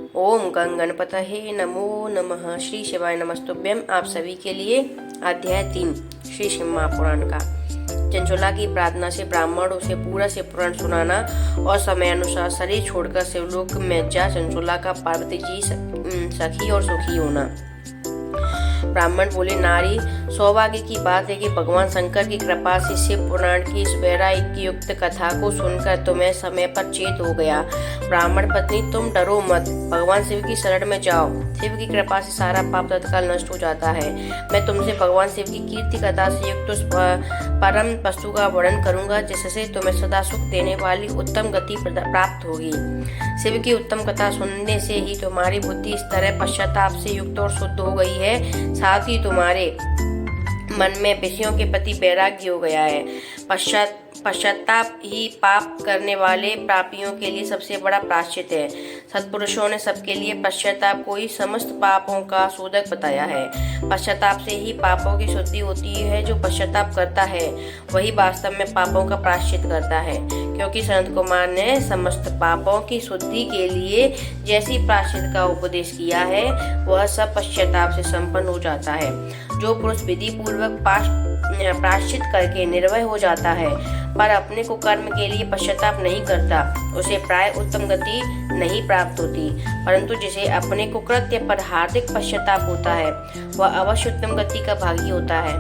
ओम गणपतये नमो नमः। श्री शिवाय नमस्तुभ्यम। आप सभी के लिए अध्याय 3 श्री शिव महापुराण का। चंचला की प्रार्थना से ब्राह्मणों से पूरा शिव पुराण सुनाना और समयानुसार शरीर छोड़कर शिवलोक में जा चंचला का पार्वती जी सखी और सुखी होना। ब्राह्मण बोले, नारी, सौभाग्य की बात है कि भगवान शंकर की कृपा से शिव पुराण की इस वैराग्ययुक्त कथा को सुनकर तुम्हें समय पर चेत हो गया। ब्राह्मण पत्नी, तुम डरो मत, भगवान शिव की शरण में जाओ। शिव की कृपा से सारा पाप तत्काल नष्ट हो जाता है। मैं तुमसे भगवान शिव की कीर्ति कथा से युक्त उस परम वस्तु का वर्णन करूंगा जिससे तुम्हें सदा सुख देने वाली उत्तम गति प्राप्त होगी। शिव की उत्तम कथा सुनने से ही तुम्हारी बुद्धि इस तरह पश्चाताप से युक्त और शुद्ध हो गई है, साथ ही तुम्हारे मन में विषयों के प्रति वैराग्य हो गया है। पश्चाताप ही पाप करने वाले पापियों के लिए सबसे बड़ा प्रायश्चित है। सत्पुरुषों ने सबके लिए पश्चाताप को ही समस्त पापों का शोधक बताया है। पश्चाताप से ही पापों की शुद्धि होती है। जो पश्चाताप करता है वही वास्तव में पापों का प्रायश्चित करता है, क्योंकि संत कुमार ने समस्त पापों की शुद्धि के लिए जैसी प्रायश्चित का उपदेश किया है वह सब पश्चाताप से संपन्न हो जाता है। जो पुरुष विधि पूर्वक प्रायश्चित करके निर्भय हो जाता है पर अपने को कर्म के लिए पश्चाताप नहीं करता, उसे प्राय उत्तम गति नहीं प्राप्त होती, परंतु जिसे अपने कुकृत्य पर हार्दिक पश्चाताप होता है वह अवश्य उत्तम गति का भागी होता है।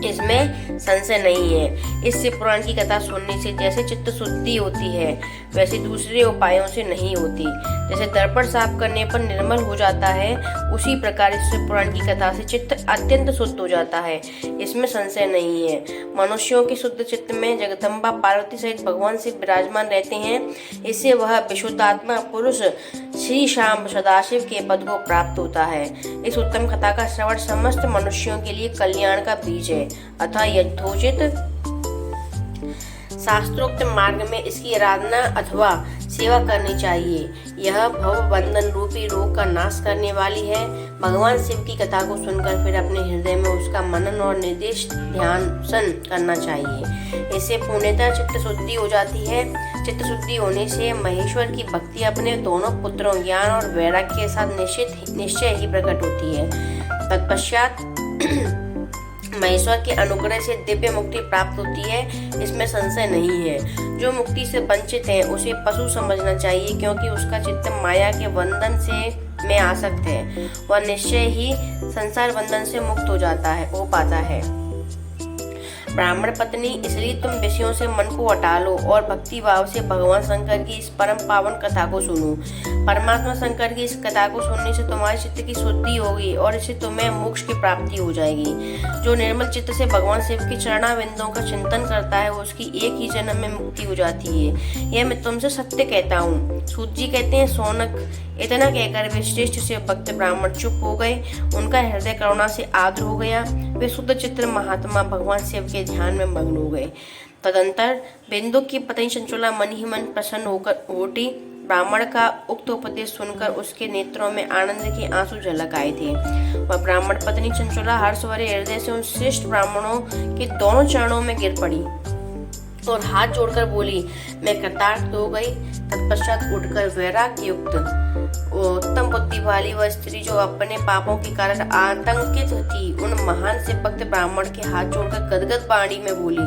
इसमें संशय नहीं है। इस शिव पुराण की कथा सुनने से जैसे चित्त शुद्धि होती है वैसे दूसरे उपायों से नहीं होती। जैसे दर्पण साफ करने पर निर्मल हो जाता है, उसी प्रकार इस शिव पुराण की कथा से चित्त अत्यंत शुद्ध हो जाता है। इसमें संशय नहीं है। मनुष्यों के शुद्ध चित्त में जगदम्बा पार्वती सहित भगवान शिव विराजमान रहते हैं। इससे वह विशुद्धात्मा पुरुष श्री श्याम सदाशिव के पद को प्राप्त होता है। इस उत्तम कथा का श्रवण समस्त मनुष्यों के लिए कल्याण का बीज है। अतः यथोचित शास्त्रोक्त मार्ग में इसकी आराधना अथवा सेवा करनी चाहिए। यह भव बंधन रूपी रोग का नाश करने वाली है। भगवान शिव की कथा को सुनकर फिर अपने हृदय में उसका मनन और निर्देश ध्यान करना चाहिए। इससे पूर्णतः चित्त शुद्धि हो जाती है। चित्त शुद्धि होने से महेश्वर की भक्ति अपने दोनों पुत्रों ज्ञान और वैराग्य के साथ निश्चय ही प्रकट होती है। तत्पश्चात महेश्वर के अनुग्रह से दिव्य मुक्ति प्राप्त होती है। इसमें संशय नहीं है। जो मुक्ति से वंचित है उसे पशु समझना चाहिए, क्योंकि उसका चित्त माया के बंधन में आसक्त है। वह निश्चय ही संसार बंधन से मुक्त हो पाता है। ब्राह्मण पत्नी, इसलिए तुम विषयों से मन को हटा लो और भक्ति भाव से भगवान शंकर की इस परम पावन कथा को सुनो। परमात्मा शंकर की इस कथा को सुनने से तुम्हारे चित्त की शुद्धि होगी और इससे तुम्हें मोक्ष की प्राप्ति हो जाएगी। जो निर्मल चित्त से भगवान शिव की चरणाविंदों का चिंतन करता है उसकी एक ही जन्म में मुक्ति हो जाती है। यह मैं तुमसे सत्य कहता हूँ। सूत जी कहते हैं, सोनक, इतना कहकर वे श्रेष्ठ शिव भक्त ब्राह्मण चुप हो गए। उनका हृदय करुणा से आर्द्र हो गया। वे शुद्ध चित्र महात्मा भगवान शिव के ध्यान में मग्न हो गए। तदंतर बिंदु की पत्नी चंचला मन ही मन प्रसन्न होकर उठी। ब्राह्मण का उक्त उपदेश सुनकर उसके नेत्रों में आनंद के आंसू झलक आए थे। वह ब्राह्मण पत्नी चंचला हर्ष भरे हृदय से उन श्रेष्ठ ब्राह्मणों के दोनों चरणों में गिर पड़ी और हाथ जोड़कर बोली, मैं कृतार्थ हो गई। तत्पश्चात उठकर वैराग्य युक्त उत्तम बुद्धि वाली वह स्त्री जो अपने पापों के कारण आतंकित थी, उन महान से भक्त ब्राह्मण के हाथ जोड़कर गदगद वाणी में बोली।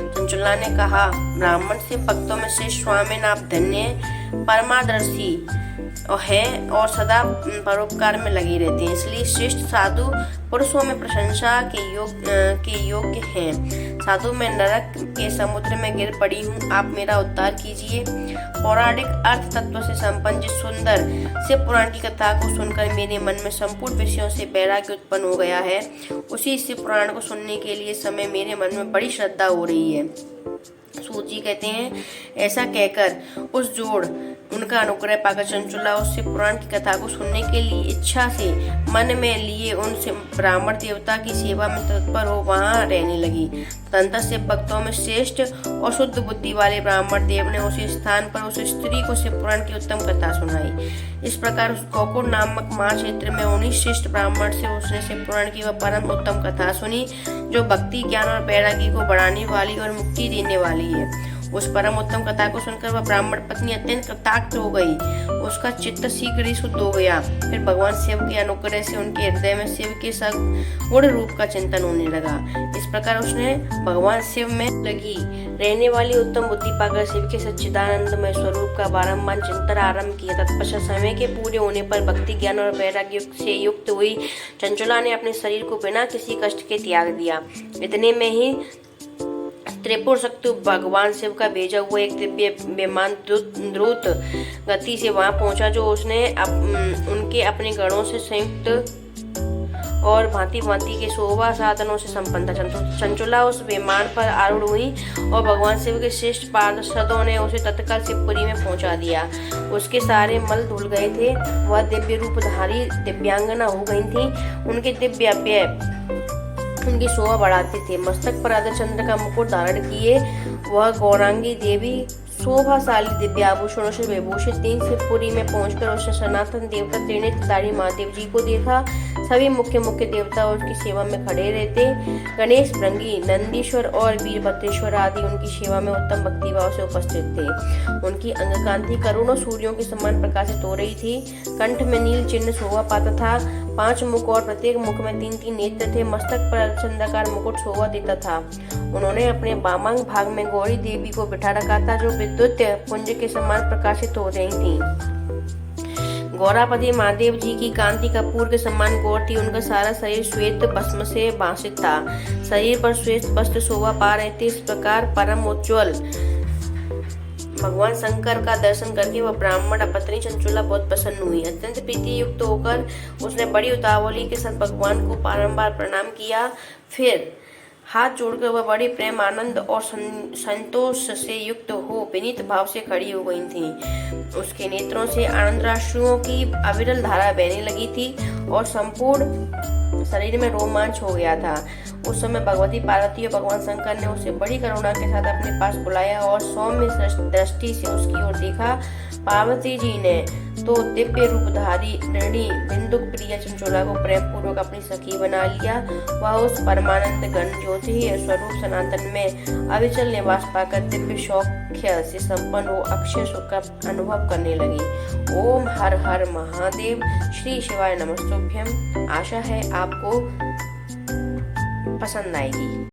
चंचला ने कहा, ब्राह्मण से भक्तों में श्रेष्ठ स्वामी आप धन्य परमादर्शी हैं और सदा परोपकार में लगे रहते हैं, इसलिए श्रेष्ठ साधु पुरुषों में प्रशंसा के योग्य हैं। साधु मैं नरक के समुद्र में गिर पड़ी हूँ, आप मेरा उद्धार कीजिए। पौराणिक अर्थ तत्व से संपन्न जिस सुंदर शिव पुराण की कथा को सुनकर मेरे मन में संपूर्ण विषयों से वैराग्य उत्पन्न हो गया है, उसी शिव पुराण को सुनने के लिए समय मेरे मन में बड़ी श्रद्धा हो रही है। सूत जी कहते हैं, ऐसा कहकर उस जोड़ उनका अनुग्रह पाकर चंचला उससे पुराण की कथा को सुनने के लिए इच्छा से मन में लिए उनसे ब्राह्मण देवता की सेवा में तत्पर हो वहां रहने लगी। तदंतर से भक्तों में श्रेष्ठ और शुद्ध बुद्धि वाले ब्राह्मण देव ने उस स्थान पर उस स्त्री को शिव पुराण की उत्तम कथा सुनाई। इस प्रकार उस गोकुल नामक महाक्षेत्र में उन्हीं श्रेष्ठ ब्राह्मण से उसने शिव पुराण की वह परम उत्तम कथा सुनी जो भक्ति ज्ञान और वैराग्य को बढ़ाने वाली और मुक्ति देने वाली है। उस परम उत्तम कथा को सुनकर वह ब्राह्मण पत्नी अत्यंत कृतार्थ हो गई। उसका चित्त शीघ्र ही शुद्ध हो गया। फिर भगवान शिव के अनुग्रह से उनके हृदय में शिव के सगुण रूप का चिंतन होने लगा। इस प्रकार उसने भगवान शिव में लगी रहने वाली उत्तम बुद्धि पाकर शिव के सच्चिदानंदमय स्वरूप का बारंबार चिंतन आरंभ किया। तत्पश्चात समय के पूरे होने पर भक्ति ज्ञान और वैराग्य से युक्त हुई चंचला ने अपने शरीर को बिना किसी कष्ट के त्याग दिया। इतने में ही त्रिपुर शक्ति भगवान शिव का भेजा हुआ एक दिव्य विमान द्रुत गति से वहां पहुंचा, जो उसने उनके अपने गणों से संयुक्त और भांति भांति के शोभा साधनों से संपन्न था। चंचला उस विमान पर आरूढ़ हुई और भगवान शिव के श्रेष्ठ पार्षदों ने उसे तत्काल शिवपुरी में पहुंचा दिया। उसके सारे मल धुल गए थे। वह दिव्य रूपधारी दिव्यांगना हो गई थी। उनके दिव्य उनकी शोभा बढ़ाते थे। मस्तक पर अर्धचंद्र का मुकुट धारण किए वह गौरांगी देवी शोभाशाली दिव्य आभूषणों से विभूषित थीं। शिवपुरी में पहुंचकर उसने सनातन देवता त्रिनेत्रधारी महादेव जी को देखा। सभी मुख्य देवता उसकी सेवा में खड़े रहते। गणेश, भृंगी, नंदीश्वर और वीरभद्रेश्वर आदि उनकी सेवा में उत्तम भक्तिभाव से उपस्थित थे। उनकी अंगकांति करोड़ों सूर्यों के समान प्रकाशित हो रही थी। कंठ में नील चिन्ह शोभा पाता था। 5 मुख और प्रत्येक मुख में 3-3 नेत्र थे। मस्तक पर अर्धचंद्राकार मुकुट शोभा देता था। उन्होंने अपने वामांग भाग में गौरी देवी को बिठा रखा था, जो विद्युत पुंज के समान प्रकाशित हो रही थी। गौरापति महादेव जी की कांति कपूर के समान गौर थी। उनका सारा शरीर श्वेत भस्म से भासित था। शरीर पर श्वेत वस्त्र शोभा पा रहे थे। इस प्रकार परम उज्ज्वल भगवान शंकर का दर्शन करके वह ब्राह्मण पत्नी चंचला बहुत प्रसन्न हुई। अत्यंत प्रीति युक्त होकर उसने बड़ी उतावली के साथ भगवान को बारंबार प्रणाम किया। फिर हाथ जोड़कर वह बड़े प्रेम, आनंद और संतोष से युक्त हो विनीत भाव से खड़ी हो गई थी। उसके नेत्रों से आनंदाश्रुओं की अविरल धारा बहने लगी थी और संपूर्ण शरीर में रोमांच हो गया था। उस समय भगवती पार्वती और भगवान शंकर ने उसे बड़ी करुणा के साथ अपने पास बुलाया और सौम्य दृष्टि से उसकी ओर देखा। पार्वती जी ने तो दिव्य रूपधारी ऋणी बिंदुक प्रिय चंचला को प्रेम पूर्वक अपनी सखी बना लिया। वह उस परमानंद घन ज्योति स्वरूप सनातन में अविचल निवास पाकर दिव्य सौख्य से संपन्न हो अक्षय सुख का अनुभव करने लगी। ओम हर हर महादेव। श्री शिवाय नमस्तुभ्यम। आशा है आपको पसंद आएगी।